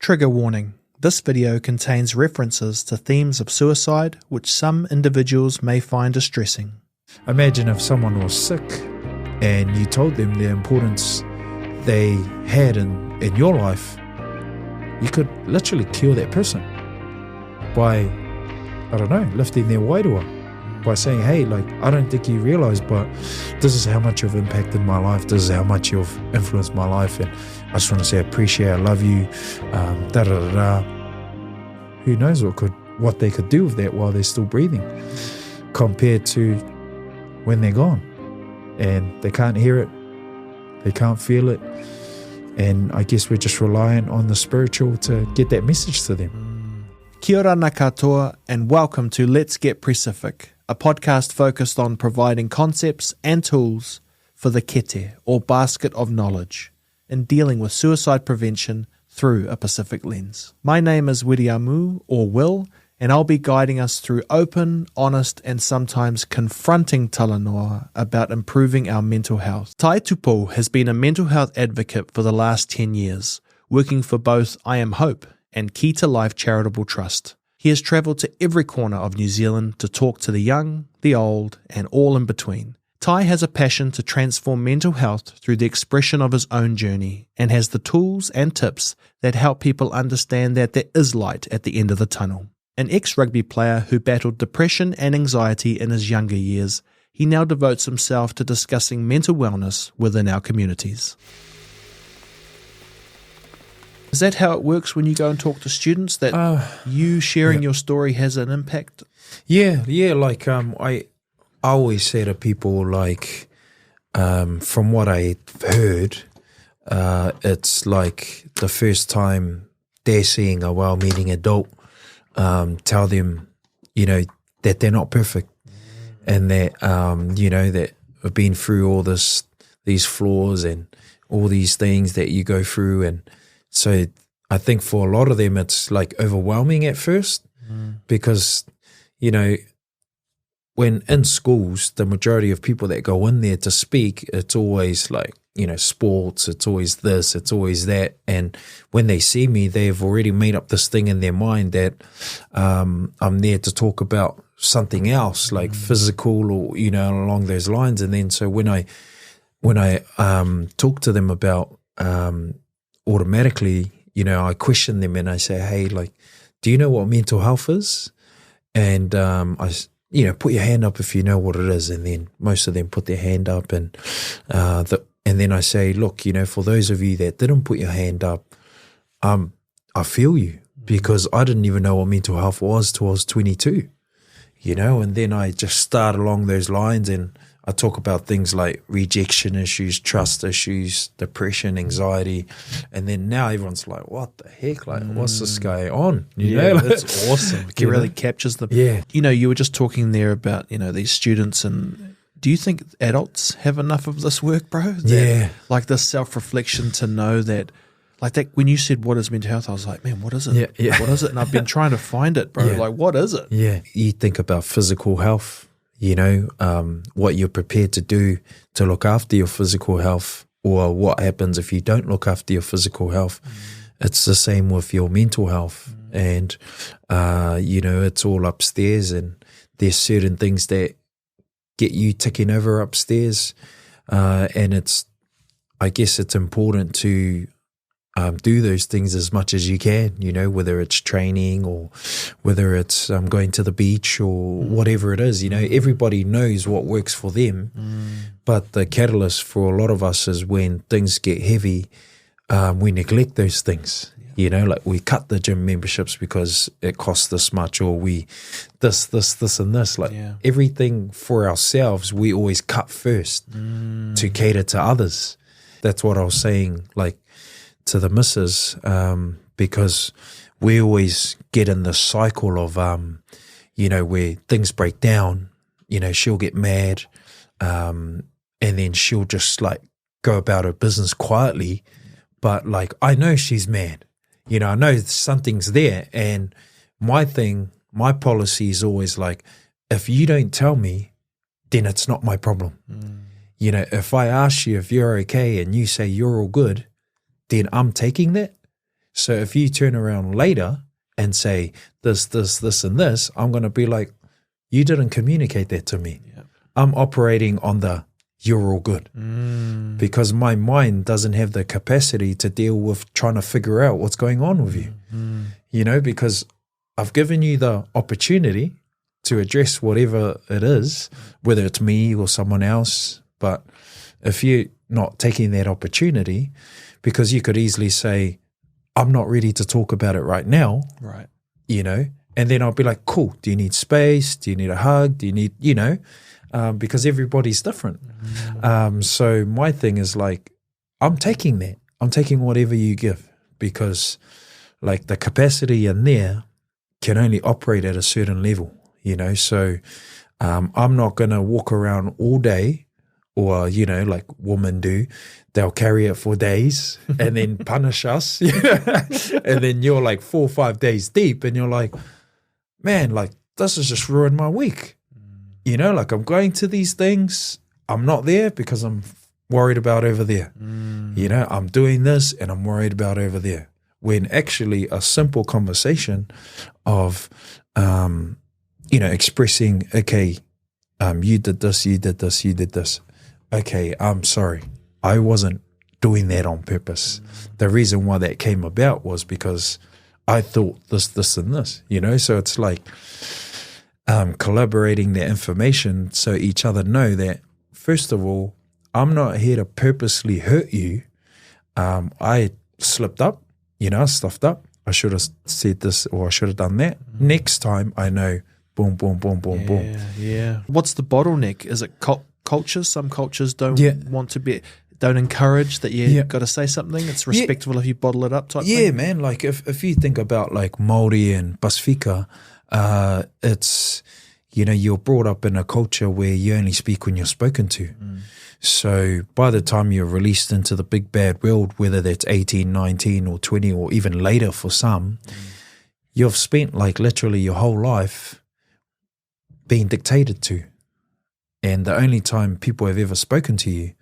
Trigger warning. This video contains references to themes of suicide which some individuals may find distressing. Imagine if someone was sick and you told them the importance they had in your life. You could literally cure that person by, lifting their wairua. By saying, hey, I don't think you realise, but this is how much you've impacted my life. This is how much you've influenced my life. And I just want to say I appreciate, I love you, Who knows what they could do with that while they're still breathing, compared to when they're gone. And they can't hear it, they can't feel it. And I guess we're just reliant on the spiritual to get that message to them. Kia ora na katoa, and welcome to Let's Get Pre-Sifik, a podcast focused on providing concepts and tools for the kete, or basket of knowledge, in dealing with suicide prevention through a Pacific lens. My name is Wiriamu, or Will, and I'll be guiding us through open, honest, and sometimes confronting talanoa about improving our mental health. Tai Tupou has been a mental health advocate for the last 10 years, working for both I Am Hope and Key to Life Charitable Trust. He has travelled to every corner of New Zealand to talk to the young, the old, and all in between. Tai has a passion to transform mental health through the expression of his own journey, and has the tools and tips that help people understand that there is light at the end of the tunnel. An ex-rugby player who battled depression and anxiety in his younger years, he now devotes himself to discussing mental wellness within our communities. Is that how it works when you go and talk to students, that you sharing your story has an impact? Yeah. I always say to people, from what I've heard, it's like the first time they're seeing a well-meaning adult tell them, that they're not perfect, and that, that have been through all these flaws and all these things that you go through. And so I think for a lot of them, it's overwhelming at first, because, when in schools, the majority of people that go in there to speak, it's always sports, it's always this, it's always that. And when they see me, they've already made up this thing in their mind that I'm there to talk about something else, like physical or, along those lines. And then so when I talk to them about automatically, I question them and I say, hey, do you know what mental health is? And put your hand up if you know what it is. And then most of them put their hand up, and then I say, look, for those of you that didn't put your hand up, I feel you, because I didn't even know what mental health was till I was 22, and then I just start along those lines, and I talk about things like rejection issues, trust issues, depression, anxiety, and then now everyone's like, what the heck? What's this guy on? That's awesome. It really captures the... Yeah. You were just talking there about, these students, and do you think adults have enough of this work, bro? This self-reflection to know that, when you said, what is mental health? I was like, man, what is it? Yeah. What is it? And I've been trying to find it, bro. Yeah. What is it? Yeah. You think about physical health, what you're prepared to do to look after your physical health, or what happens if you don't look after your physical health. It's the same with your mental health. And, it's all upstairs, and there's certain things that get you ticking over upstairs. And I guess it's important to do those things as much as you can, whether it's training or whether it's going to the beach or whatever it is. Everybody knows what works for them, but the catalyst for a lot of us is when things get heavy, we neglect those things. We cut the gym memberships because it costs this much, or we this and this. Everything for ourselves, we always cut first to cater to others. That's what I was saying, to the missus, because we always get in the cycle of, where things break down, she'll get mad, and then she'll just go about her business quietly. But I know she's mad, I know something's there. And my policy is always if you don't tell me, then it's not my problem. If I ask you if you're okay and you say you're all good, then I'm taking that. So if you turn around later and say this, and this, I'm going to be like, you didn't communicate that to me. Yep. I'm operating on the you're all good because my mind doesn't have the capacity to deal with trying to figure out what's going on with you, you know, because I've given you the opportunity to address whatever it is, whether it's me or someone else. But if you're not taking that opportunity, because you could easily say, I'm not ready to talk about it right now. Right. You know, and then I'll be like, cool, do you need space? Do you need a hug? Do you need, you know, because everybody's different. So my thing is like, I'm taking that. I'm taking whatever you give because like the capacity in there can only operate at a certain level, you know. So I'm not going to walk around all day or, you know, like women do. They'll carry it for days and then punish us. And then you're like 4 or 5 days deep and you're like, man, like this has just ruined my week. You know, like I'm going to these things. I'm not there because I'm worried about over there. You know, I'm doing this and I'm worried about over there. When actually a simple conversation of, you know, expressing, okay, you did this, you did this, you did this. Okay, I'm sorry. I wasn't doing that on purpose. The reason why that came about was because I thought this, and this, you know? So it's like collaborating the information so each other know that, first of all, I'm not here to purposely hurt you. I slipped up, you know, I stuffed up. I should have said this or I should have done that. Next time I know, boom, boom, boom, boom, boom. Yeah. What's the bottleneck? Is it cultures? Some cultures don't want to be, don't encourage that you've got to say something. It's respectful if you bottle it up type thing. Yeah, man. Like if you think about like Māori and Pasifika, it's, you know, you're brought up in a culture where you only speak when you're spoken to. So by the time you're released into the big bad world, whether that's 18, 19 or 20 or even later for some, you've spent like literally your whole life being dictated to. And the only time people have ever spoken to you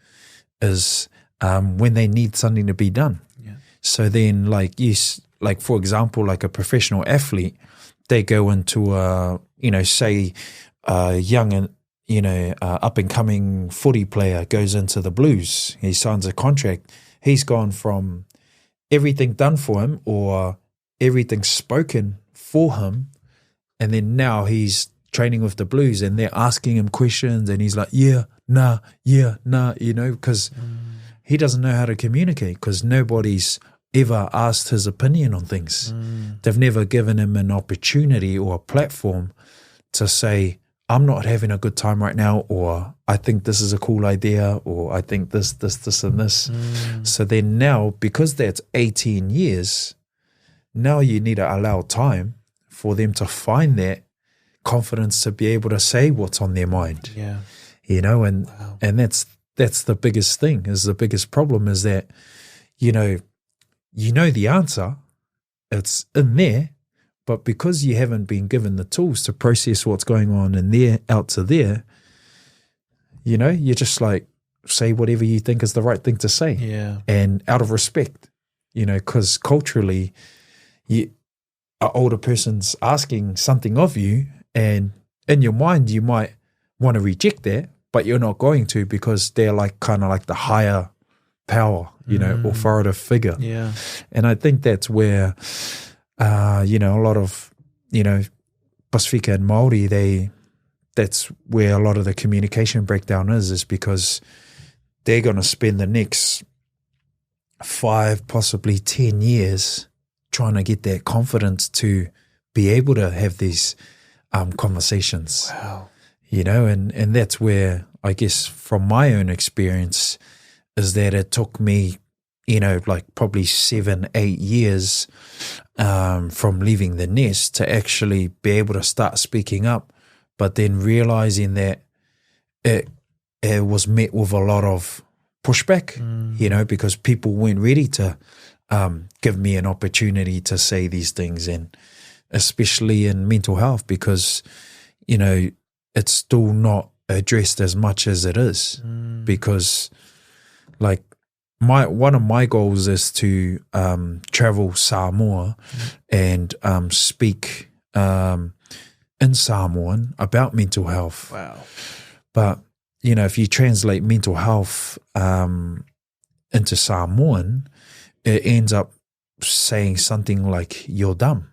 is when they need something to be done. Yeah. So then like like for example, like a professional athlete, they go into you know, say a young and, you know, up and coming footy player goes into the Blues. He signs a contract. He's gone from everything done for him or everything spoken for him, and then now he's training with the Blues and they're asking him questions and he's like, nah, you know, because he doesn't know how to communicate because nobody's ever asked his opinion on things. They've never given him an opportunity or a platform to say, I'm not having a good time right now, or I think this is a cool idea, or I think this, and this. So then now, because that's 18 years, now you need to allow time for them to find that confidence to be able to say what's on their mind. Yeah. You know, and that's the biggest thing, is the biggest problem is that, you know the answer, it's in there, but because you haven't been given the tools to process what's going on in there, out to there, you know, you just like say whatever you think is the right thing to say. Yeah. And out of respect, you know, because culturally, an older person's asking something of you, and in your mind, you might want to reject that, but you're not going to because they're like kind of like the higher power, you know, authoritative figure. Yeah. And I think that's where, you know, a lot of, you know, Pasifika and Māori, that's where a lot of the communication breakdown is because they're going to spend the next 5, possibly 10 years trying to get that confidence to be able to have these conversations. Wow. You know, and that's where, I guess, from my own experience, is that it took me, you know, like probably 7, 8 years from leaving the nest to actually be able to start speaking up, but then realizing that it was met with a lot of pushback, you know, because people weren't ready to give me an opportunity to say these things, and especially in mental health, because, you know, it's still not addressed as much as it is, because like one of my goals is to travel Samoa and speak in Samoan about mental health. Wow. But, if you translate mental health into Samoan, it ends up saying something like you're dumb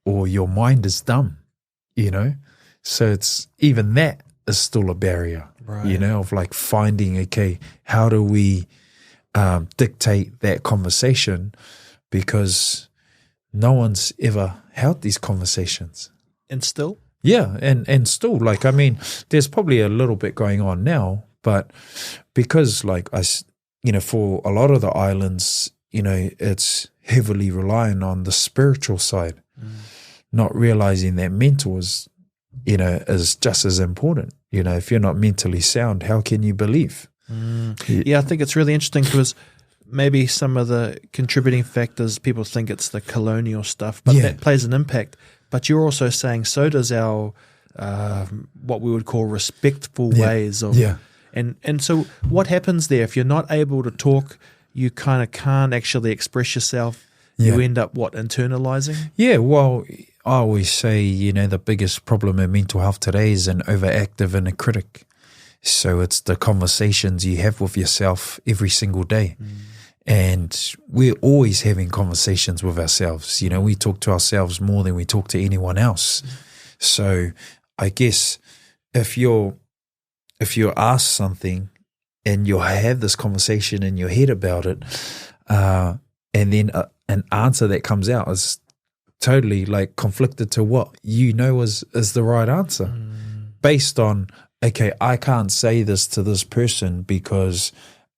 or your mind is dumb, So it's even that is still a barrier, Right. of like finding, okay, how do we dictate that conversation, because no one's ever held these conversations. And still? Yeah, and still, there's probably a little bit going on now, but because, for a lot of the islands, it's heavily relying on the spiritual side, not realizing that mental is just as important. If you're not mentally sound, how can you believe? Yeah, I think it's really interesting because maybe some of the contributing factors, people think it's the colonial stuff, but that plays an impact. But you're also saying so does our what we would call respectful ways of and so what happens there if you're not able to talk, you kind of can't actually express yourself, you end up internalizing? Yeah, well, I always say, the biggest problem in mental health today is an overactive inner critic. So it's the conversations you have with yourself every single day. And we're always having conversations with ourselves. We talk to ourselves more than we talk to anyone else. So I guess if you're asked something and you have this conversation in your head about it, and then an answer that comes out is totally conflicted to what is the right answer, based on, okay, I can't say this to this person because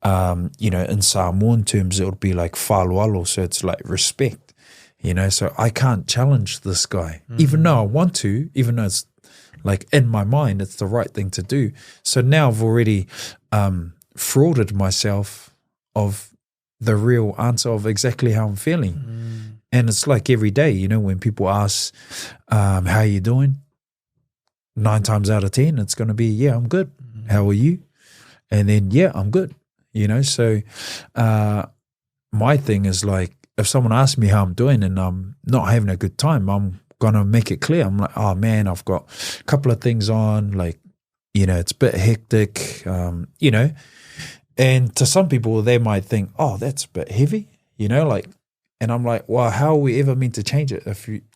in Samoan terms, it would be like falualo, so it's like respect, so I can't challenge this guy, even though I want to, even though it's in my mind, it's the right thing to do. So now I've already frauded myself of the real answer of exactly how I'm feeling. And it's like every day, when people ask, how are you doing? 9 times out of 10, it's going to be, yeah, I'm good. How are you? And then, yeah, I'm good. So my thing is if someone asks me how I'm doing and I'm not having a good time, I'm going to make it clear. I'm like, oh man, I've got a couple of things on, it's a bit hectic, and to some people they might think, oh, that's a bit heavy, and I'm like, well, how are we ever meant to change it?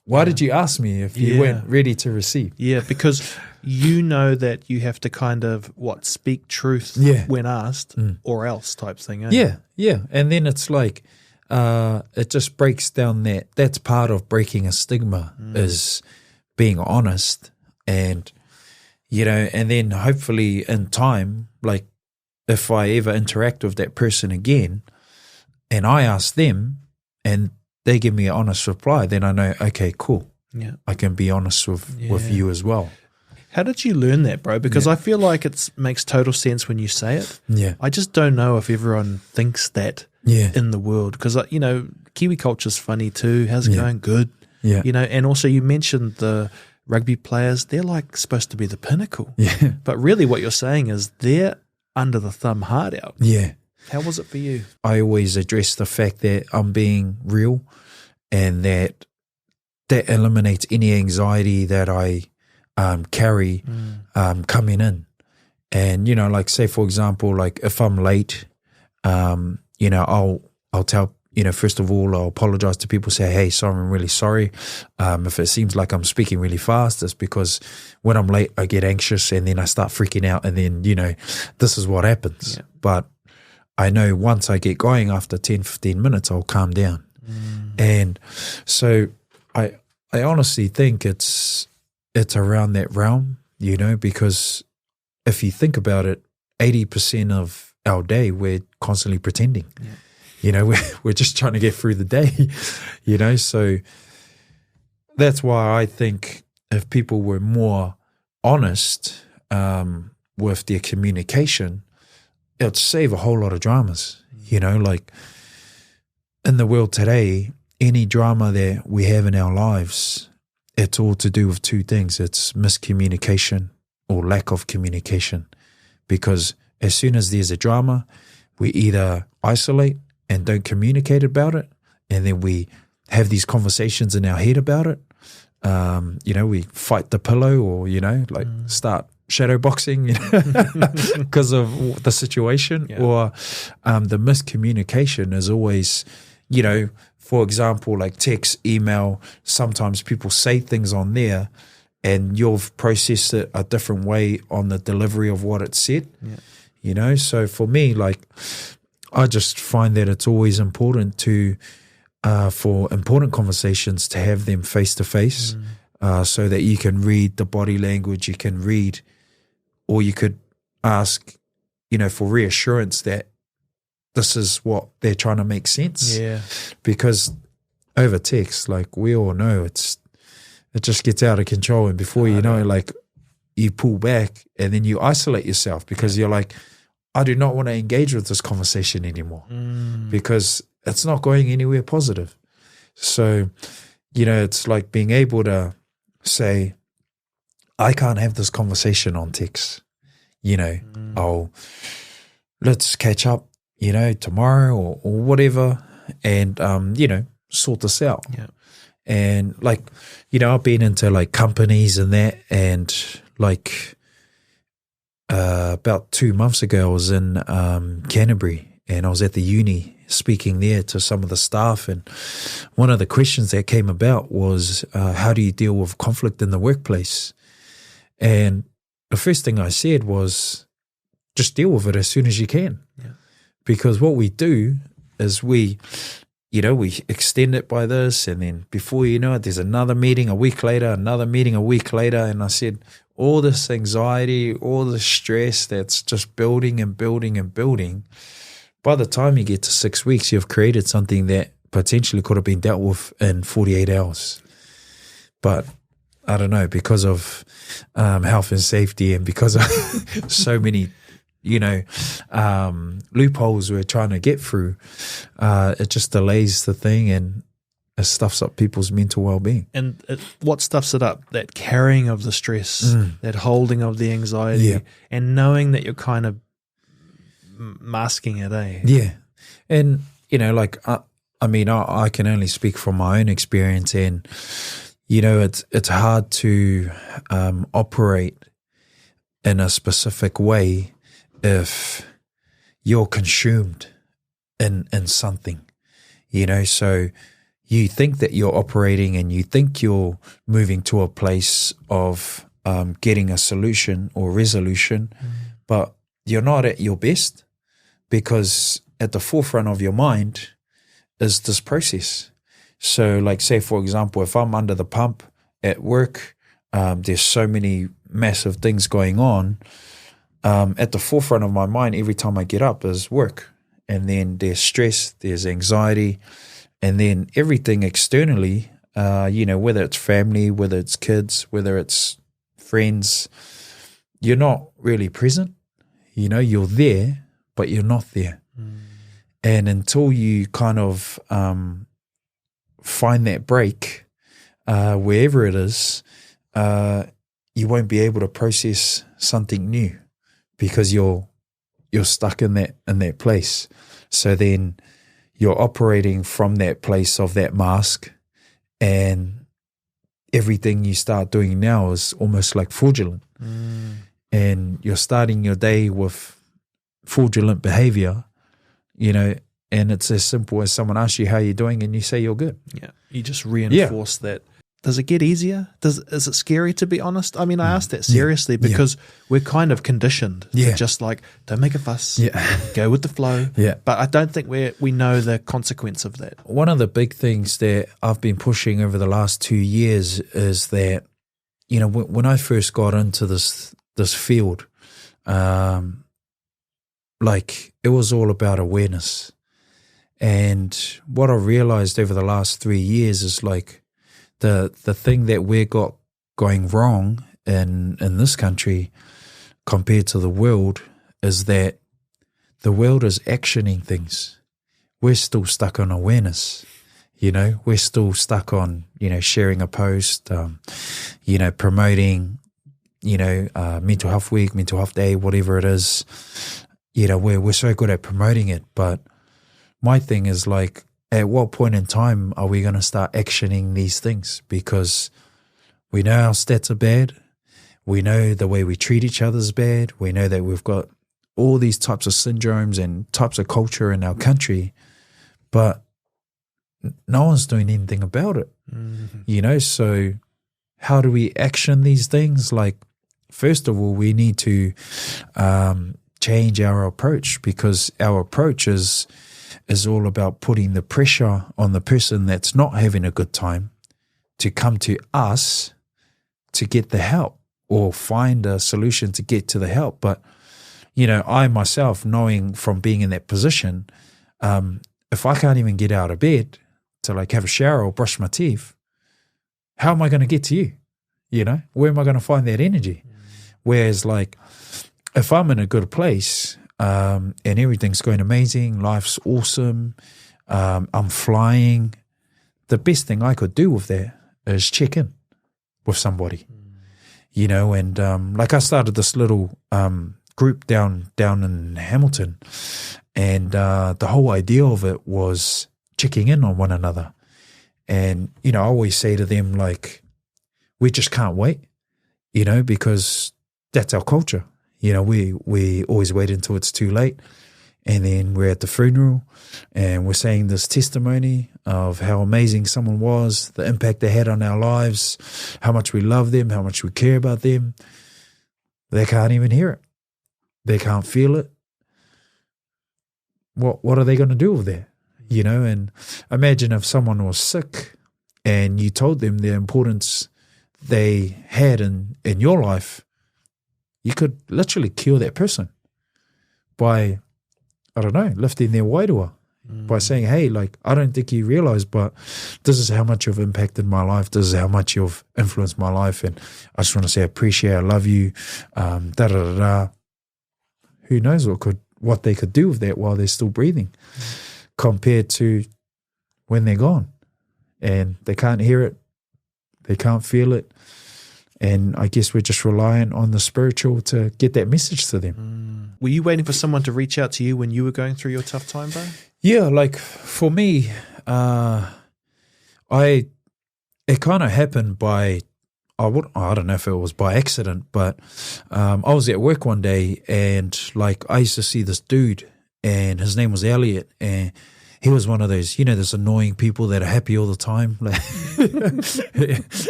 Why did you ask me if you weren't ready to receive? Yeah, because that you have to kind of speak truth when asked, or else type thing. Yeah, and then it's it just breaks down that's part of breaking a stigma, is being honest, and and then hopefully in time, if I ever interact with that person again, and I ask them, and they give me an honest reply, then I know, okay, cool. Yeah, I can be honest with you as well. How did you learn that, bro? Because I feel like it makes total sense when you say it. Yeah, I just don't know if everyone thinks that in the world, because Kiwi culture's funny too. How's it going? Good. Yeah, and also you mentioned the rugby players. They're supposed to be the pinnacle. Yeah, but really what you're saying is they're under the thumb hard out. Yeah. How was it for you? I always address the fact that I'm being real, and that eliminates any anxiety that I carry coming in. And, say, for example, if I'm late, I'll tell, first of all, I'll apologize to people, say, hey, sorry, I'm really sorry. If it seems like I'm speaking really fast, it's because when I'm late, I get anxious and then I start freaking out, and then, this is what happens. Yeah. But I know once I get going, after 10, 15 minutes, I'll calm down. And so I honestly think it's around that realm, because if you think about it, 80% of our day, we're constantly pretending. Yeah. We're just trying to get through the day, so that's why I think if people were more honest with their communication, it would save a whole lot of dramas. In the world today, any drama that we have in our lives, it's all to do with 2 things. It's miscommunication or lack of communication. Because as soon as there's a drama, we either isolate and don't communicate about it, and then we have these conversations in our head about it. We fight the pillow, or, start shadow boxing, because of the situation. Yeah. Or the miscommunication is always, for example, like text, email, sometimes people say things on there and you've processed it a different way on the delivery of what it said. Yeah. So for me, I just find that it's always important to for important conversations to have them face to face, so that you can read the body language, you can read, or you could ask, for reassurance that this is what they're trying to make sense. Yeah. Because over text, we all know, it just gets out of control, and before you know, you pull back and then you isolate yourself because you're like, I do not want to engage with this conversation anymore because it's not going anywhere positive. So, it's like being able to say, I can't have this conversation on text, let's catch up, tomorrow or whatever, and, sort this out. Yeah. And I've been into companies and that, and about 2 months ago I was in Canterbury, and I was at the uni speaking there to some of the staff, and one of the questions that came about was, how do you deal with conflict in the workplace? And the first thing I said was, just deal with it as soon as you can. Yeah. Because what we do is we extend it by this, and then before you know it, there's another meeting a week later, another meeting a week later, and I said, all this anxiety, all this stress that's just building and building and building, by the time you get to 6 weeks, you've created something that potentially could have been dealt with in 48 hours. But I don't know, because of health and safety, and because of so many loopholes we're trying to get through, it just delays the thing, and it stuffs up people's mental well-being. And what stuffs it up? That carrying of the stress, that holding of the anxiety, and knowing that you're kind of masking it, eh? Yeah. And, I can only speak from my own experience, and, it's hard to operate in a specific way if you're consumed in something, so you think that you're operating and you think you're moving to a place of getting a solution or resolution, but you're not at your best, because at the forefront of your mind is this process. So say, for example, if I'm under the pump at work, there's so many massive things going on. At the forefront of my mind every time I get up is work, and then there's stress, there's anxiety, and then everything externally, whether it's family, whether it's kids, whether it's friends, you're not really present. You're there, but you're not there. And until you kind of find that break, wherever it is, you won't be able to process something new, because you're stuck in that place. So then you're operating from that place of that mask, and everything you start doing now is almost like fraudulent. And you're starting your day with fraudulent behavior, and it's as simple as someone asks you how you're doing and you say you're good. Yeah. You just reinforce that. Does it get easier? Is it scary, to be honest? I ask that seriously because we're kind of conditioned to just don't make a fuss, go with the flow. Yeah. But I don't think we know the consequence of that. One of the big things that I've been pushing over the last 2 years is that, when I first got into this field, it was all about awareness. And what I realized over the last 3 years is the thing that we got going wrong in this country compared to the world is that the world is actioning things. We're still stuck on awareness. We're still stuck on, sharing a post, promoting, mental health week, mental health day, whatever it is. we're so good at promoting it. But my thing is like, at what point in time are we going to start actioning these things? Because we know our stats are bad. We know the way we treat each other is bad. We know that we've got all these types of syndromes and types of culture in our country, but no one's doing anything about it. Mm-hmm. So how do we action these things? Like, first of all, we need to change our approach, because our approach is all about putting the pressure on the person that's not having a good time to come to us to get the help or find a solution to get to the help. But, I myself, knowing from being in that position, if I can't even get out of bed to like have a shower or brush my teeth, how am I going to get to you? Where am I going to find that energy? Whereas like, if I'm in a good place and everything's going amazing, life's awesome, I'm flying, the best thing I could do with that is check in with somebody, and like I started this little group down in Hamilton, and the whole idea of it was checking in on one another. And, I always say to them, like, we just can't wait, because that's our culture. We always wait until it's too late. And then we're at the funeral and we're saying this testimony of how amazing someone was, the impact they had on our lives, how much we love them, how much we care about them. They can't even hear it. They can't feel it. What are they going to do with that? And imagine if someone was sick and you told them the importance they had in your life. You could literally cure that person by, lifting their wairua, by saying, hey, like, I don't think you realize, but this is how much you've impacted my life. This is how much you've influenced my life. And I just want to say, I appreciate, I love you, Who knows what they could do with that while they're still breathing, compared to when they're gone and they can't hear it, they can't feel it. And I guess we're just reliant on the spiritual to get that message to them. Were you waiting for someone to reach out to you when you were going through your tough time, bro? Yeah, like for me, it kind of happened by, I don't know if it was by accident, but I was at work one day and like I used to see this dude and his name was Elliot, and he was one of those, those annoying people that are happy all the time. Like,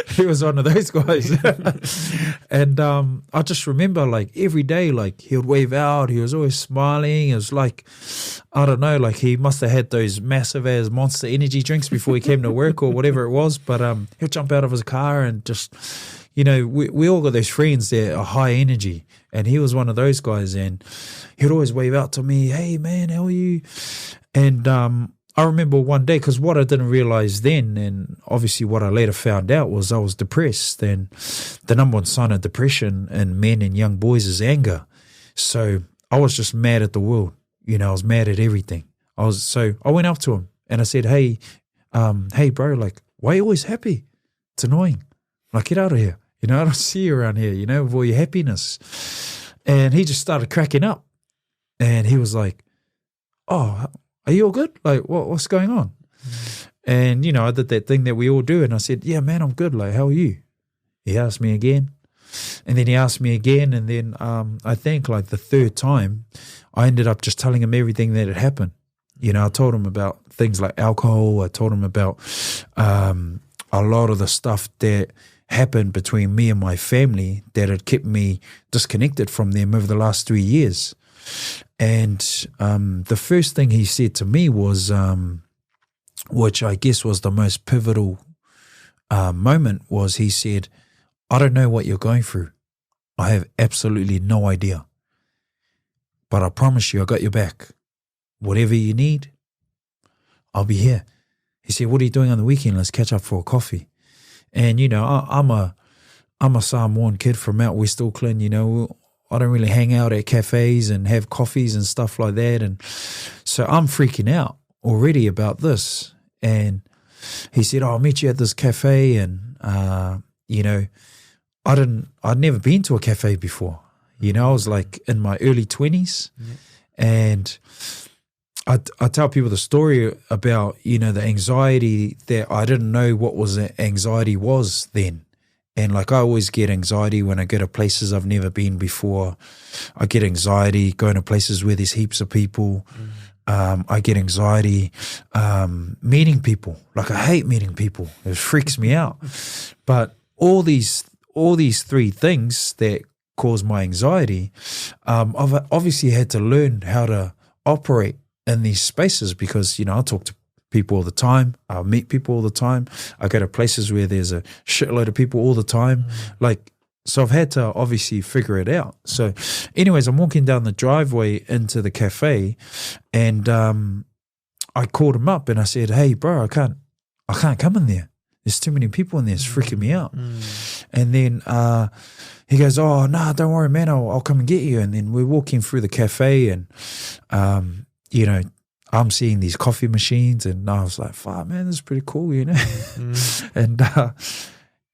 he was one of those guys. And I just remember like every day, like he would wave out. He was always smiling. It was like, I don't know, like he must have had those massive ass Monster energy drinks before he came to work or whatever it was. But he'll jump out of his car and just, we all got those friends that are high energy. And he was one of those guys. And he'd always wave out to me, hey man, how are you? And I remember one day, because what I didn't realize then, and obviously what I later found out, was I was depressed. And the number one sign of depression in men and young boys is anger. So I was just mad at the world. I was mad at everything. So I went up to him and I said, hey bro, like, why are you always happy? It's annoying. Like, get out of here. I don't see you around here, with all your happiness. And he just started cracking up. And he was like, oh, are you all good? Like, what's going on? And, I did that thing that we all do. And I said, yeah, man, I'm good. Like, how are you? He asked me again. And then he asked me again. And then I think like the third time, I ended up just telling him everything that had happened. I told him about things like alcohol. I told him about a lot of the stuff that happened between me and my family that had kept me disconnected from them over the last 3 years. And the first thing he said to me was, which I guess was the most pivotal moment, was he said, I don't know what you're going through. I have absolutely no idea. But I promise you, I got your back. Whatever you need, I'll be here. He said, what are you doing on the weekend? Let's catch up for a coffee. And, I'm a Samoan kid from out West Auckland, I don't really hang out at cafes and have coffees and stuff like that. And so I'm freaking out already about this. And he said, I'll meet you at this cafe. And, I'd never been to a cafe before. I was like in my early 20s. Yeah. And I tell people the story about, the anxiety that I didn't know what was anxiety was then. And like I always get anxiety when I go to places I've never been before. I get anxiety going to places where there's heaps of people. I get anxiety meeting people. Like I hate meeting people. It freaks me out. But all these three things that cause my anxiety, I've obviously had to learn how to operate in these spaces because, I talk to people all the time. I meet people all the time. I go to places where there's a shitload of people all the time. So I've had to obviously figure it out. So anyways, I'm walking down the driveway into the cafe and I called him up and I said, hey, bro, I can't come in there. There's too many people in there. It's freaking me out. And then he goes, oh, no, don't worry, man. I'll come and get you. And then we're walking through the cafe and, I'm seeing these coffee machines and I was like, fuck, man, this is pretty cool,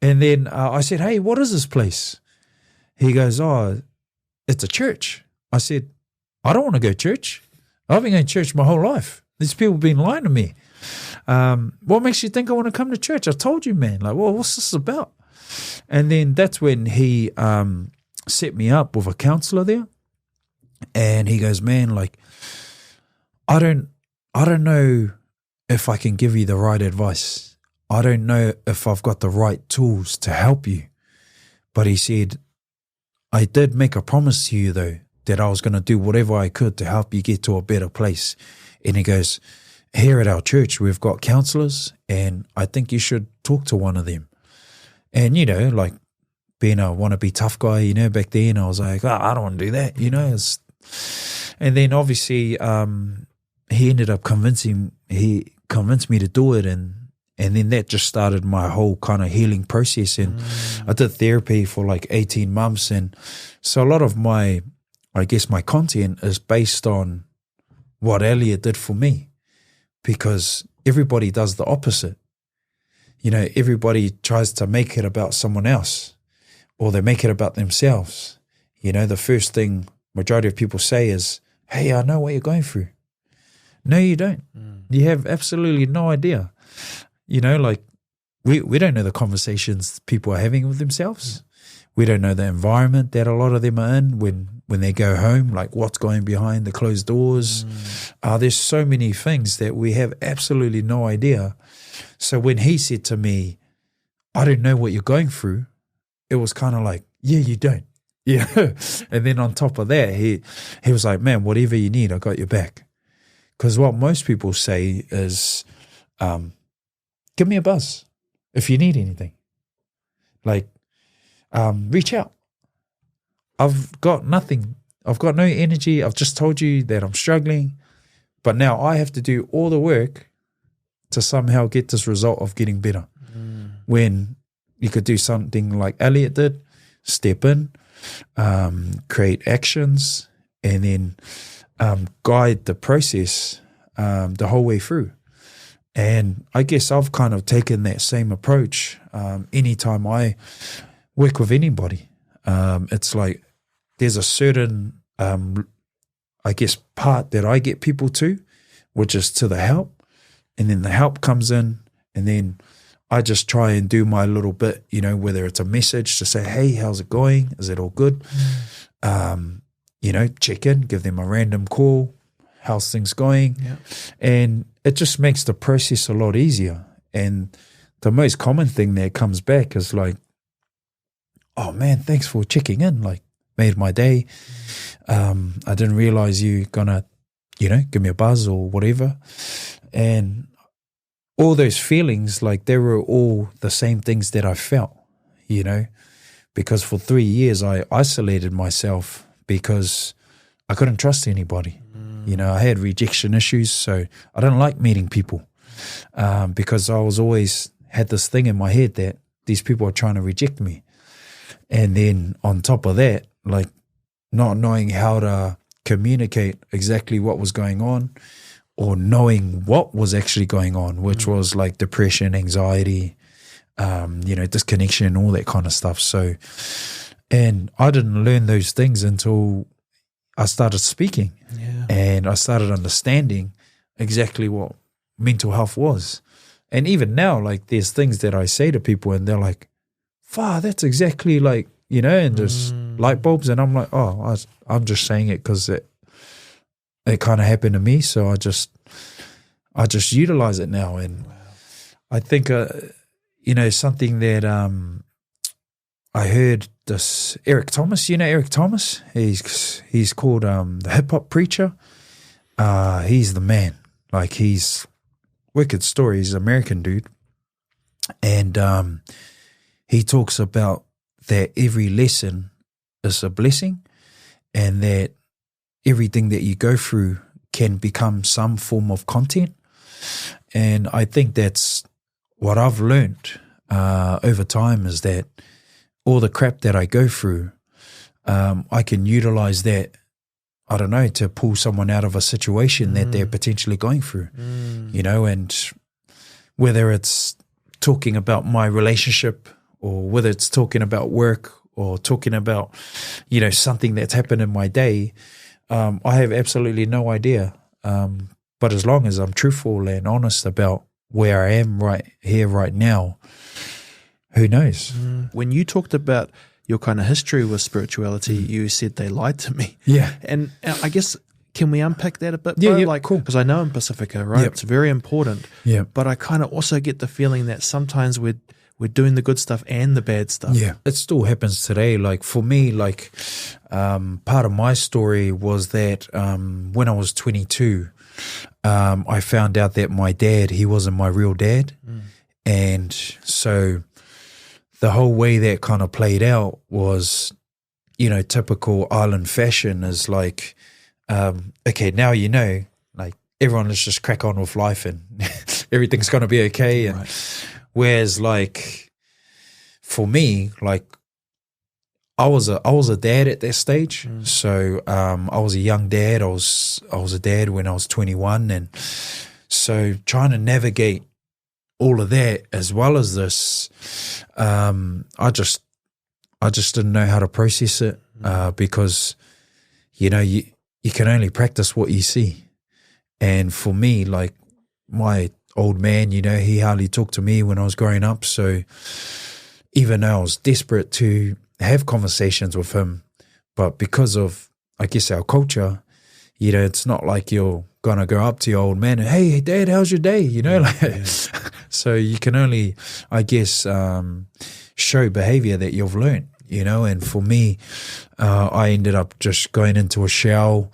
And then I said, hey, what is this place? He goes, oh, it's a church. I said, I don't want to go to church. I've been going to church my whole life. These people have been lying to me. What makes you think I want to come to church? I told you, man. Like, well, what's this about? And then that's when he set me up with a counselor there. And he goes, man, like, I don't know if I can give you the right advice. I don't know if I've got the right tools to help you. But he said, I did make a promise to you, though, that I was going to do whatever I could to help you get to a better place. And he goes, here at our church, we've got counselors, and I think you should talk to one of them. And, like being a wannabe tough guy, back then, I was like, I don't want to do that, And then obviously he ended up convinced me to do it, and then that just started my whole kind of healing process. And I did therapy for like 18 months, and so a lot of my content is based on what Elliot did for me, because everybody does the opposite. Everybody tries to make it about someone else, or they make it about themselves. The first thing majority of people say is, hey, I know what you're going through. No, you don't. You have absolutely no idea. Like we don't know the conversations people are having with themselves. We don't know the environment that a lot of them are in when they go home, like what's going behind the closed doors. There's so many things that we have absolutely no idea. So when he said to me, I don't know what you're going through, it was kind of like, yeah, you don't. Yeah. And then on top of that, he was like, man, whatever you need, I got your back. Because what most people say is, give me a buzz if you need anything. Like, reach out. I've got nothing. I've got no energy. I've just told you that I'm struggling. But now I have to do all the work to somehow get this result of getting better. When you could do something like Elliot did, step in, create actions, and then guide the process the whole way through. And I guess I've kind of taken that same approach anytime I work with anybody. It's like there's a certain, I guess, part that I get people to, which is to the help. And then the help comes in, and then I just try and do my little bit, whether it's a message to say, hey, how's it going? Is it all good? Check in, give them a random call. How's things going? Yeah. And it just makes the process a lot easier. And the most common thing that comes back is like, oh man, thanks for checking in. Like, made my day. I didn't realize you gonna, give me a buzz or whatever. And all those feelings, like they were all the same things that I felt, because for 3 years I isolated myself because I couldn't trust anybody. I had rejection issues, so I didn't like meeting people because I was always had this thing in my head that these people are trying to reject me. And then on top of that, like not knowing how to communicate exactly what was going on or knowing what was actually going on, which was like depression, anxiety, disconnection, all that kind of stuff. So, and I didn't learn those things until I started speaking. Yeah. And I started understanding exactly what mental health was. And even now, like, there's things that I say to people and they're like, "Fuck, that's exactly like," and just light bulbs. And I'm like, oh, I'm just saying it because it kind of happened to me. So I just utilize it now. And I think, something that I heard this Eric Thomas, Eric Thomas? He's called the hip hop preacher. He's the man. Like, he's wicked story. He's an American dude. And he talks about that every lesson is a blessing, and that everything that you go through can become some form of content. And I think that's what I've learned over time, is that all the crap that I go through, I can utilize that, I don't know, to pull someone out of a situation that they're potentially going through, and whether it's talking about my relationship, or whether it's talking about work, or talking about, something that's happened in my day, I have absolutely no idea. But as long as I'm truthful and honest about where I am right here, right now, who knows? When you talked about your kind of history with spirituality, you said they lied to me. Yeah. And I guess, can we unpack that a bit? Yeah, bro? yeah, like, cool. Because I know in Pacifica, right? Yep. It's very important. Yeah. But I kind of also get the feeling that sometimes we're doing the good stuff and the bad stuff. Yeah. It still happens today. Like, for me, like, part of my story was that when I was 22, I found out that my dad, he wasn't my real dad. And so the whole way that kind of played out was, typical island fashion is like, okay, now like, everyone, let's just crack on with life and everything's going to be okay. And whereas, like, for me, like, I was a dad at that stage. So I was a young dad. I was a dad when I was 21, and so trying to navigate all of that as well as this, I just didn't know how to process it, because you can only practice what you see. And for me, like, my old man, he hardly talked to me when I was growing up. So even though I was desperate to have conversations with him, but because of, I guess, our culture, it's not like you're gonna go up to your old man and, "Hey, Dad, how's your day?" So you can only, I guess, show behavior that you've learned, And for me, I ended up just going into a shell.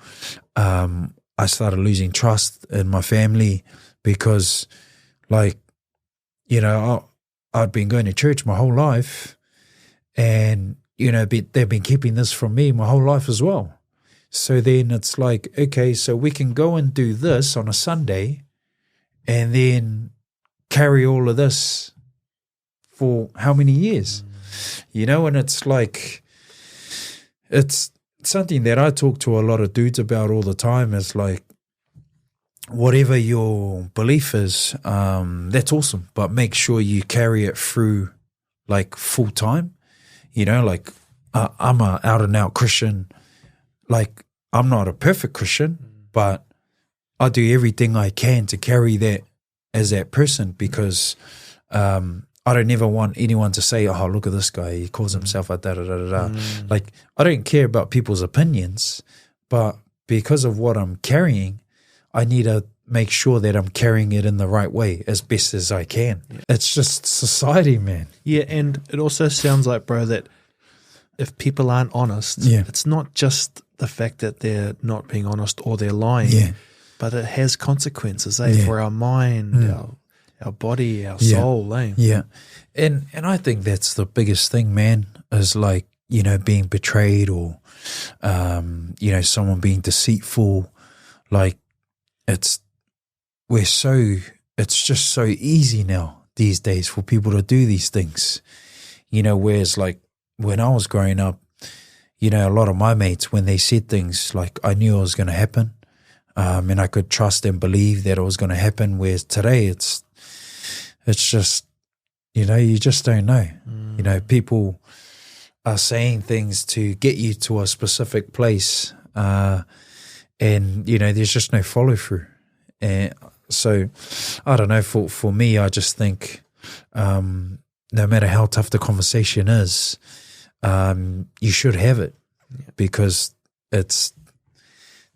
I started losing trust in my family because, like, I'd been going to church my whole life, and, they've been keeping this from me my whole life as well. So then it's like, okay, so we can go and do this on a Sunday and then carry all of this for how many years? And it's like, it's something that I talk to a lot of dudes about all the time, is like, whatever your belief is, that's awesome, but make sure you carry it through, like, full time. Like, I'm a out and out Christian. Like, I'm not a perfect Christian, but I do everything I can to carry that as that person, because I don't ever want anyone to say, "Oh, look at this guy, he calls himself a da-da-da-da-da." Like, I don't care about people's opinions, but because of what I'm carrying, I need to make sure that I'm carrying it in the right way as best as I can. It's just society, man. Yeah, and it also sounds like, bro, that if people aren't honest, it's not just the fact that they're not being honest or they're lying, but it has consequences, for our mind, our body, our soul, Yeah, and I think that's the biggest thing, man, is like, being betrayed, or, someone being deceitful. Like, it's just so easy now these days for people to do these things, whereas, like, when I was growing up, a lot of my mates, when they said things, like, I knew it was going to happen, and I could trust and believe that it was going to happen, whereas today it's just, you just don't know. People are saying things to get you to a specific place, and there's just no follow through. And so I don't know, for me, I just think no matter how tough the conversation is, you should have it, because it's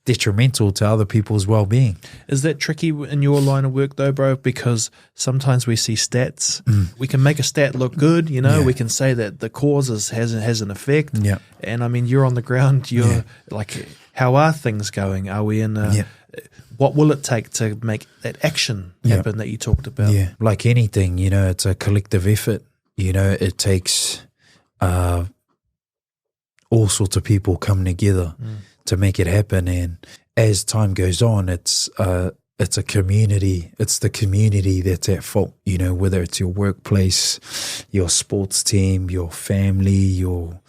detrimental to other people's well-being. Is that tricky in your line of work though, bro? Because sometimes we see stats. We can make a stat look good, we can say that the cause has an effect. Yeah. And I mean, you're on the ground, you're like, how are things going? Are we in what will it take to make that action happen that you talked about? Yeah, like anything, it's a collective effort. It takes all sorts of people coming together to make it happen. And as time goes on, it's a community. It's the community that's at fault, whether it's your workplace, your sports team, your family, your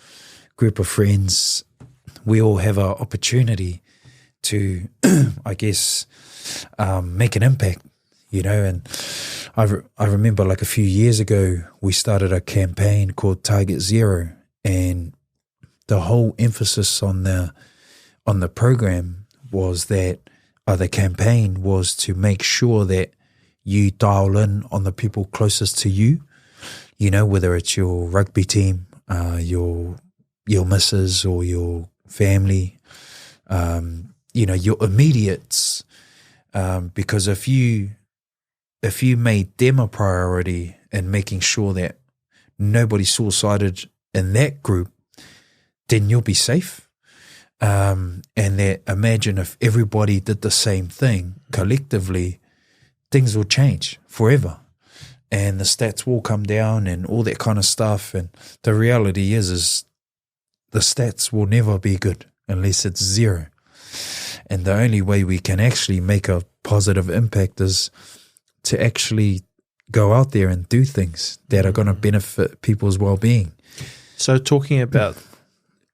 group of friends. We all have an opportunity to, I guess, make an impact, and I remember like a few years ago, we started a campaign called Target Zero, and the whole emphasis on the program was that the campaign was to make sure that you dial in on the people closest to you, whether it's your rugby team, your missus or your family, your immediates, because if you made them a priority and making sure that nobody's suicided in that group, then you'll be safe. And that, imagine if everybody did the same thing collectively, things will change forever, and the stats will come down and all that kind of stuff. And the reality is the stats will never be good unless it's zero. And the only way we can actually make a positive impact is to actually go out there and do things that are going to benefit people's well-being. So talking about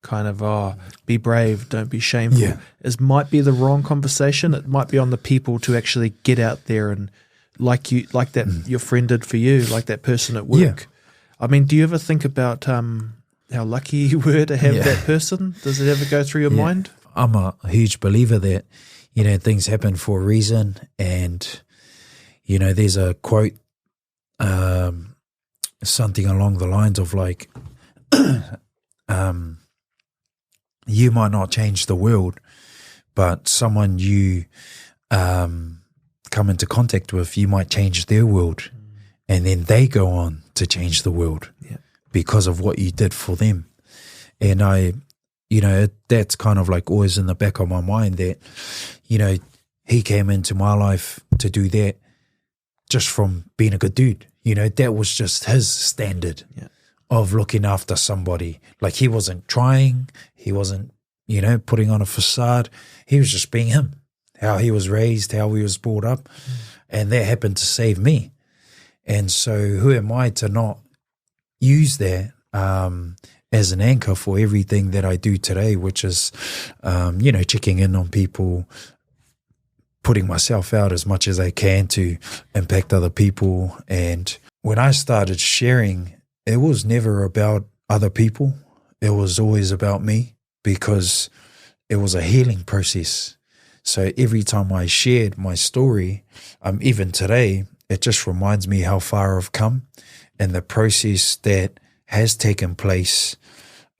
kind of, be brave, don't be shameful, might be the wrong conversation. It might be on the people to actually get out there and like that your friend did for you, like that person at work. Yeah. I mean, do you ever think about how lucky you were to have that person? Does it ever go through your mind? I'm a huge believer that, things happen for a reason. And, there's a quote, something along the lines of like, you might not change the world, but someone you come into contact with, you might change their world, and then they go on to change the world because of what you did for them. And that's kind of like always in the back of my mind that, he came into my life to do that just from being a good dude. That was just his standard of looking after somebody. Like, he wasn't trying, he wasn't, putting on a facade. He was just being him, how he was raised, how he was brought up, and that happened to save me. And so who am I to not use that as an anchor for everything that I do today, which is, checking in on people, putting myself out as much as I can to impact other people. And when I started sharing, it was never about other people. It was always about me, because it was a healing process. So every time I shared my story, even today, it just reminds me how far I've come and the process that has taken place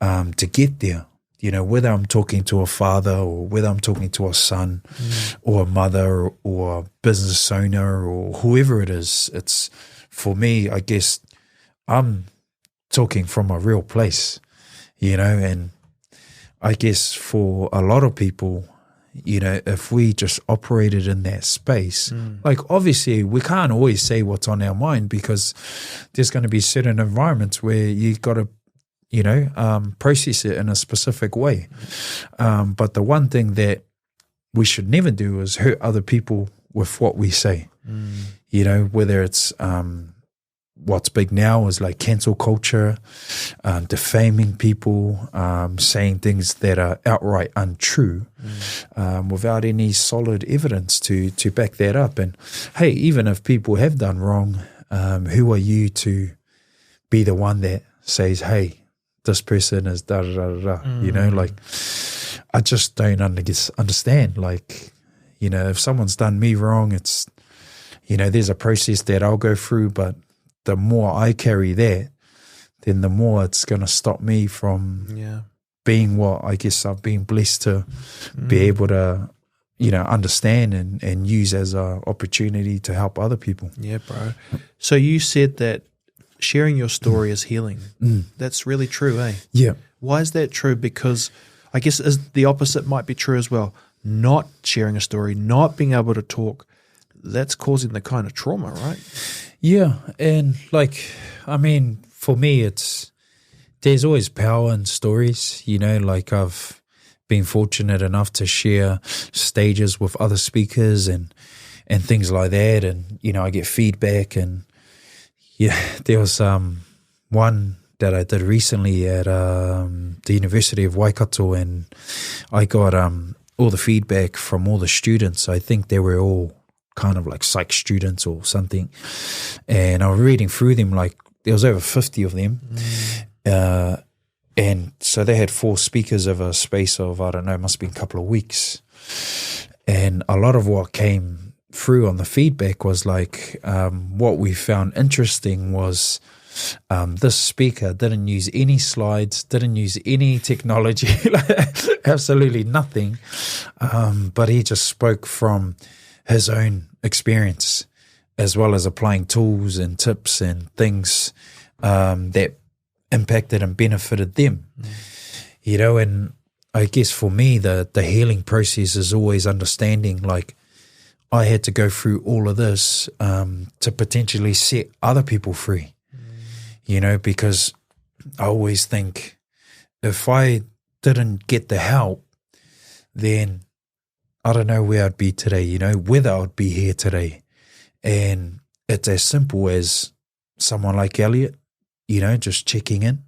to get there. Whether I'm talking to a father or whether I'm talking to a son or a mother or a business owner or whoever it is, it's, for me, I guess, I'm talking from a real place, and I guess for a lot of people, if we just operated in that space, like, obviously we can't always say what's on our mind, because there's going to be certain environments where you got to, process it in a specific way. But the one thing that we should never do is hurt other people with what we say, whether it's, what's big now is like cancel culture, defaming people, saying things that are outright untrue, without any solid evidence to back that up. And hey, even if people have done wrong, who are you to be the one that says, hey, this person is da da da da? I just don't understand. Like, you know, if someone's done me wrong, it's, you know, there's a process that I'll go through, but the more I carry that, then the more it's going to stop me from being what I guess I've been blessed to be able to, you know, understand and use as an opportunity to help other people. Yeah, bro. So you said that sharing your story is healing. That's really true, eh? Yeah. Why is that true? Because I guess the opposite might be true as well. Not sharing a story, not being able to talk, that's causing the kind of trauma, right? Yeah, and like, I mean, for me, there's always power in stories, you know, like I've been fortunate enough to share stages with other speakers and things like that, and, you know, I get feedback, and yeah, there was one that I did recently at the University of Waikato, and I got all the feedback from all the students. I think they were all kind of like psych students or something, and I was reading through them, like there was over 50 of them, and so they had 4 speakers over a space of, I don't know, must have been a couple of weeks, and a lot of what came through on the feedback was like, what we found interesting was this speaker didn't use any slides, didn't use any technology, absolutely nothing, but he just spoke from his own experience, as well as applying tools and tips and things that impacted and benefited them. You know, and I guess for me, the healing process is always understanding, like, I had to go through all of this to potentially set other people free, you know, because I always think if I didn't get the help, then I don't know where I'd be today, you know, whether I'd be here today. And it's as simple as someone like Elliot, you know, just checking in.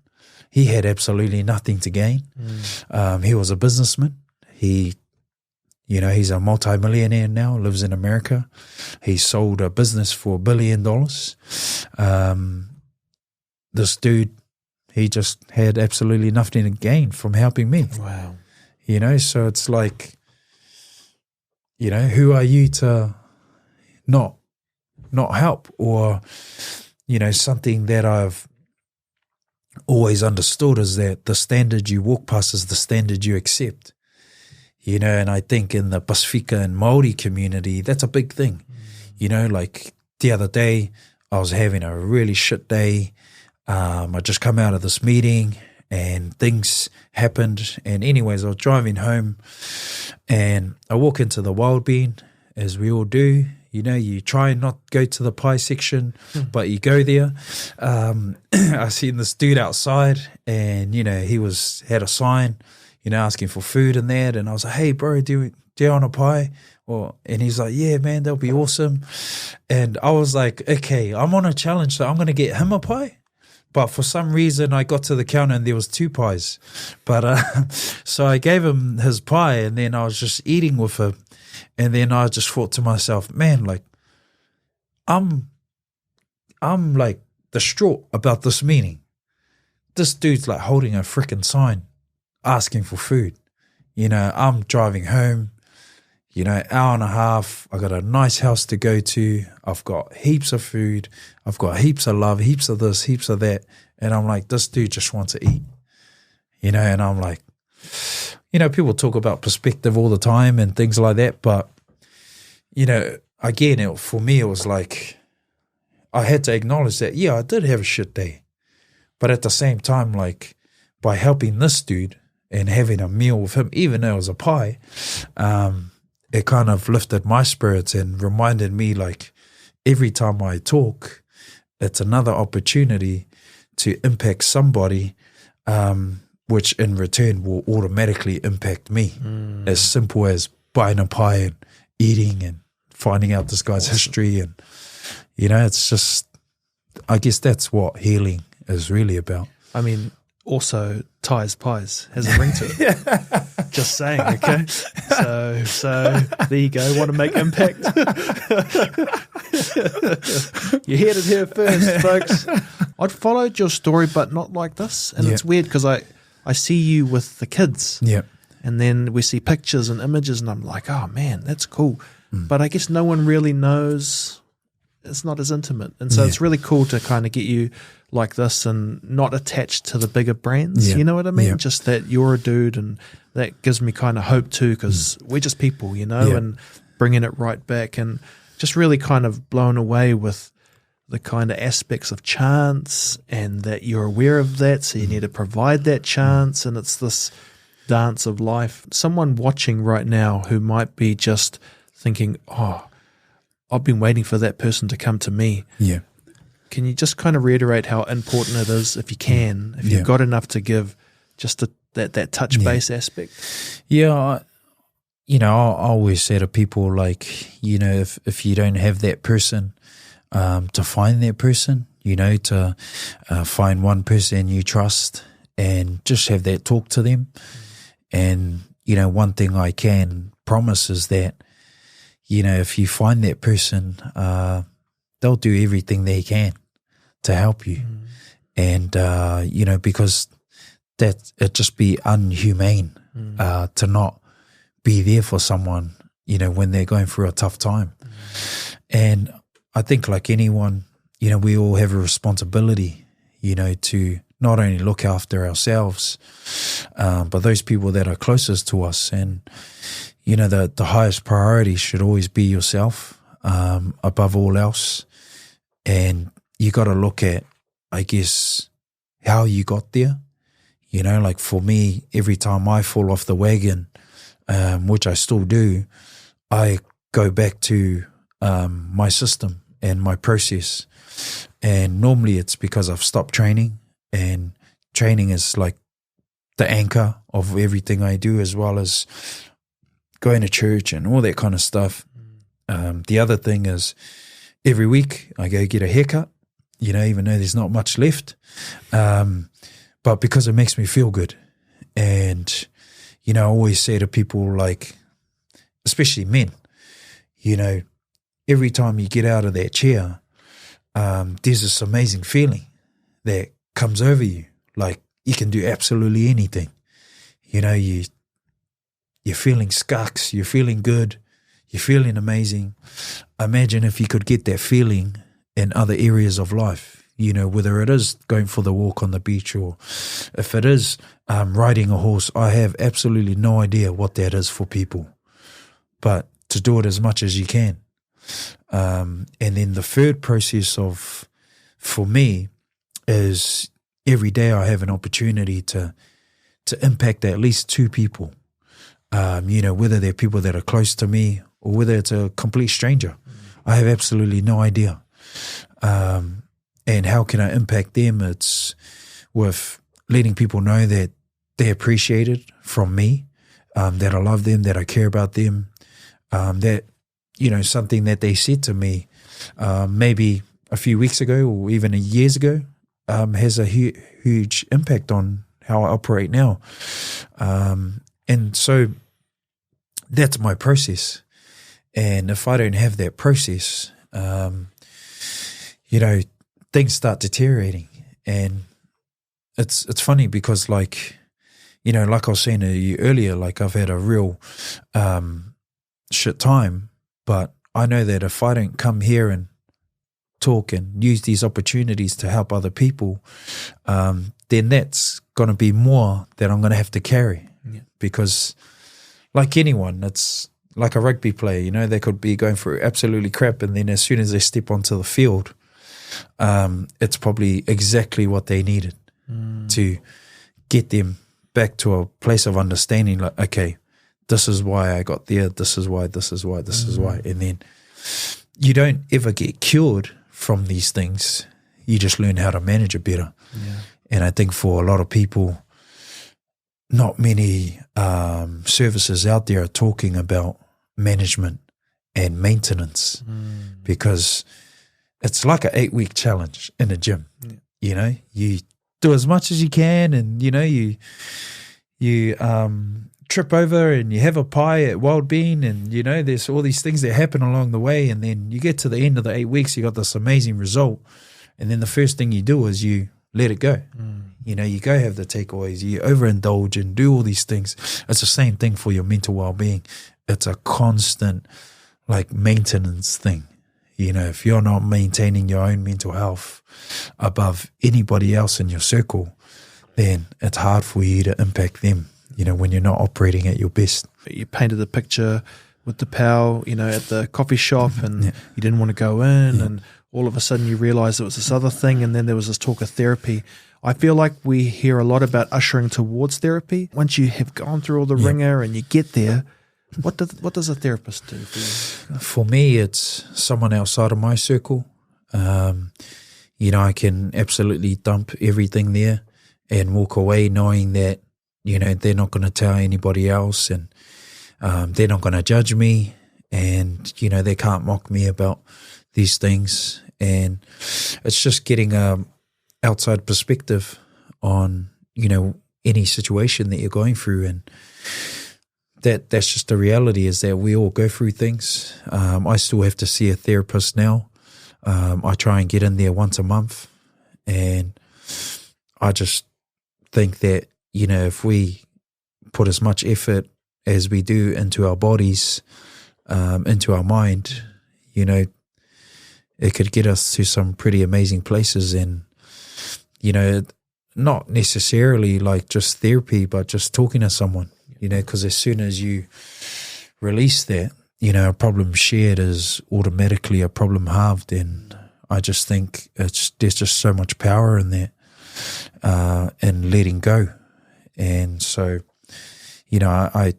He had absolutely nothing to gain. He was a businessman. He, you know, he's a multi-millionaire now, lives in America. He sold a business for $1 billion. This dude, he just had absolutely nothing to gain from helping me. Wow. You know, so it's like, you know, who are you to not help? Or, you know, something that I've always understood is that the standard you walk past is the standard you accept. You know, and I think in the Pasifika and Māori community, that's a big thing. You know, like the other day, I was having a really shit day. I just come out of this meeting and things happened. And anyways, I was driving home and I walk into the wild bean, as we all do. You know, you try and not go to the pie section, but you go there. I seen this dude outside, and, you know, he had a sign, you know, asking for food and that. And I was like, hey, bro, do you want a pie? And he's like, yeah, man, that'll be awesome. And I was like, okay, I'm on a challenge, so I'm going to get him a pie. But for some reason, I got to the counter and there was 2 pies. But so I gave him his pie, and then I was just eating with him. And then I just thought to myself, man, like, I'm like distraught about this meeting. This dude's like holding a freaking sign asking for food. You know, I'm driving home, you know, hour and a half. I got a nice house to go to. I've got heaps of food. I've got heaps of love, heaps of this, heaps of that. And I'm like, this dude just wants to eat, you know, and I'm like, you know, people talk about perspective all the time and things like that. But, you know, again, for me, it was like, I had to acknowledge that, yeah, I did have a shit day. But at the same time, like, by helping this dude and having a meal with him, even though it was a pie, it kind of lifted my spirits and reminded me, like, every time I talk, it's another opportunity to impact somebody, which in return will automatically impact me. As simple as buying a pie and eating and finding out this guy's history. And, you know, it's just, I guess that's what healing is really about. I mean, also Tai's Pies has a ring to it. Just saying, okay? So there you go. Want to make impact? You heard it here first, folks. I'd followed your story, but not like this. And it's weird because I see you with the kids. Yeah. And then we see pictures and images, and I'm like, oh man, that's cool. But I guess no one really knows. It's not as intimate. And so it's really cool to kind of get you like this and not attached to the bigger brands. You know what I mean? Just that you're a dude, and that gives me kind of hope too, because we're just people, you know, and bringing it right back, and just really kind of blown away with the kind of aspects of chance, and that you're aware of that, so you need to provide that chance, and it's this dance of life. Someone watching right now who might be just thinking, oh, I've been waiting for that person to come to me. Yeah. Can you just kind of reiterate how important it is, if you can, if you've got enough to give, just that touch base aspect? Yeah, I always say to people, like, you know, if you don't have that person, to find that person, you know, to find one person you trust and just have that talk to them. And, you know, one thing I can promise is that, you know, if you find that person, they'll do everything they can to help you. And, you know, because it'd just be inhumane to not be there for someone, you know, when they're going through a tough time. And I think, like anyone, you know, we all have a responsibility, you know, to not only look after ourselves, but those people that are closest to us. And, you know, the highest priority should always be yourself, above all else. And you got to look at, I guess, how you got there. You know, like for me, every time I fall off the wagon, which I still do, I go back to my system and my process. And normally it's because I've stopped training, and training is like the anchor of everything I do, as well as going to church and all that kind of stuff. The other thing is, every week I go get a haircut, you know, even though there's not much left, but because it makes me feel good. And, you know, I always say to people, like, especially men, you know, every time you get out of that chair, there's this amazing feeling that comes over you. Like, you can do absolutely anything. You know, you're feeling scucks, you're feeling good, you're feeling amazing. Imagine if you could get that feeling in other areas of life, you know, whether it is going for the walk on the beach, or if it is riding a horse. I have absolutely no idea what that is for people, but to do it as much as you can. And then the third process for me is, every day I have an opportunity to impact at least two people, you know, whether they're people that are close to me or whether it's a complete stranger. I have absolutely no idea. And how can I impact them? It's with letting people know that they're appreciated from me, that I love them, that I care about them, that, you know, something that they said to me maybe a few weeks ago or even years ago has a huge impact on how I operate now. And so that's my process. And if I don't have that process, you know, things start deteriorating. And it's funny because, like, you know, like I was saying to you earlier, like, I've had a real shit time, but I know that if I don't come here and talk and use these opportunities to help other people, then that's going to be more that I'm going to have to carry. Because like anyone, it's like a rugby player, you know, they could be going through absolutely crap, and then as soon as they step onto the field, it's probably exactly what they needed to get them back to a place of understanding, like, okay, this is why I got there, this is why, this is why, this is why. And then you don't ever get cured from these things. You just learn how to manage it better. And I think for a lot of people, not many services out there are talking about management and maintenance, because it's like an 8-week challenge in a gym. You know, you do as much as you can, and, you know, you trip over and you have a pie at Wild Bean, and, you know, there's all these things that happen along the way, and then you get to the end of the 8 weeks, you got this amazing result, and then the first thing you do is you let it go. You know, you go have the takeaways, you overindulge and do all these things. It's the same thing for your mental well-being. It's a constant, like, maintenance thing. You know, if you're not maintaining your own mental health above anybody else in your circle, then it's hard for you to impact them, you know, when you're not operating at your best. You painted a picture with the pal, you know, at the coffee shop, and you didn't want to go in, and all of a sudden you realize it was this other thing, and then there was this talk of therapy. I feel like we hear a lot about ushering towards therapy. Once you have gone through all the ringer and you get there, what does a therapist do for you? For me, it's someone outside of my circle. You know, I can absolutely dump everything there and walk away knowing that, you know, they're not going to tell anybody else, and they're not going to judge me, and, you know, they can't mock me about these things. And it's just getting a outside perspective on, you know, any situation that you're going through. And that's just the reality, is that we all go through things. I still have to see a therapist now. I try and get in there once a month, and I just think that, you know, if we put as much effort as we do into our bodies, into our mind, you know, it could get us to some pretty amazing places. And, you know, not necessarily like just therapy, but just talking to someone, you know, because as soon as you release that, you know, a problem shared is automatically a problem halved. And I just think there's just so much power in that, and letting go. And so, you know, I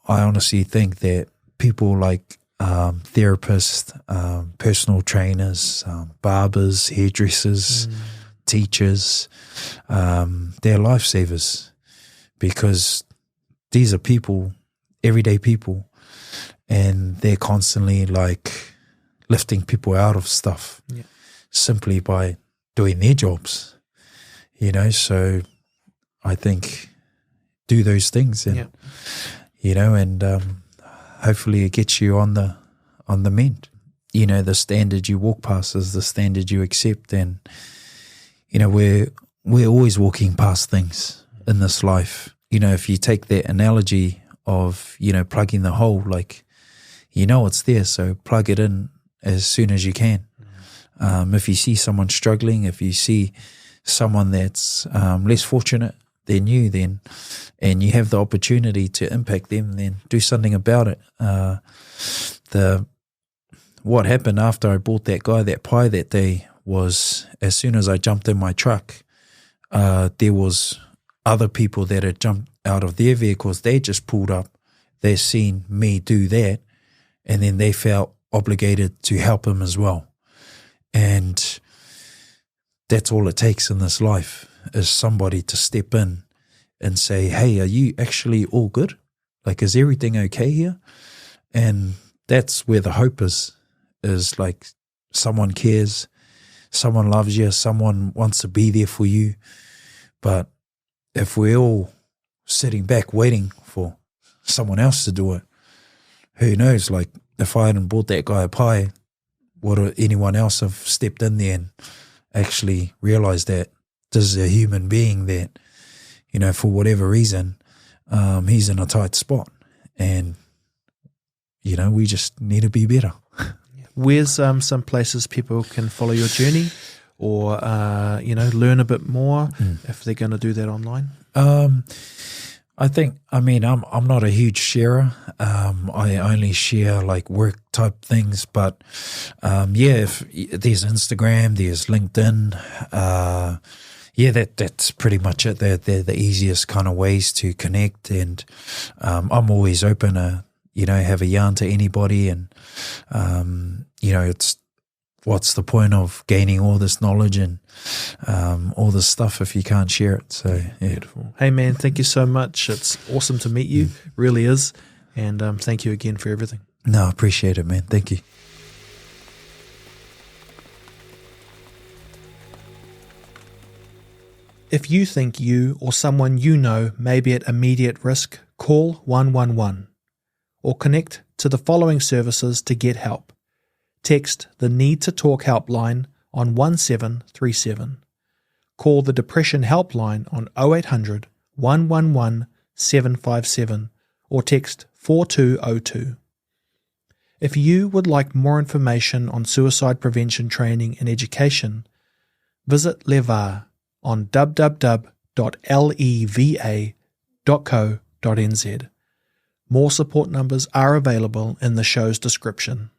honestly think that people like therapists, personal trainers, barbers, hairdressers, teachers, they're lifesavers, because these are people, everyday people, and they're constantly like lifting people out of stuff simply by doing their jobs, you know. So I think do those things, and you know, and hopefully it gets you on the mend. You know, the standard you walk past is the standard you accept. And you know, we're always walking past things in this life. You know, if you take that analogy of, you know, plugging the hole, like, you know it's there, so plug it in as soon as you can. If you see someone struggling, if you see someone that's less fortunate than you, then, and you have the opportunity to impact them, then do something about it. What happened after I bought that guy that pie that day was, as soon as I jumped in my truck, there was other people that had jumped out of their vehicles. They just pulled up, they seen me do that, and then they felt obligated to help him as well. And that's all it takes in this life, is somebody to step in and say, hey, are you actually all good? Like, is everything okay here? And that's where the hope is like someone cares, someone loves you, someone wants to be there for you. But if we're all sitting back waiting for someone else to do it, who knows? Like, if I hadn't bought that guy a pie, would anyone else have stepped in there and actually realized that this is a human being that, you know, for whatever reason, he's in a tight spot, and, you know, we just need to be better. Where's some places people can follow your journey, or you know, learn a bit more if they're going to do that online? I think, I mean, I'm not a huge sharer. I only share like work type things, but if there's Instagram, there's LinkedIn. That's pretty much it. They're the easiest kind of ways to connect, and I'm always open to, you know, have a yarn to anybody. And you know, it's, what's the point of gaining all this knowledge and all this stuff if you can't share it? So beautiful. Hey man, thank you so much. It's awesome to meet you, really is. And thank you again for everything. No, I appreciate it, man. Thank you. If you think you or someone you know may be at immediate risk, call 111 or connect to the following services to get help. Text the Need to Talk Helpline on 1737. call the Depression Helpline on 0800 111 757 or text 4202. If you would like more information on suicide prevention training and education, visit LEVAR on www.leva.co.nz. More support numbers are available in the show's description.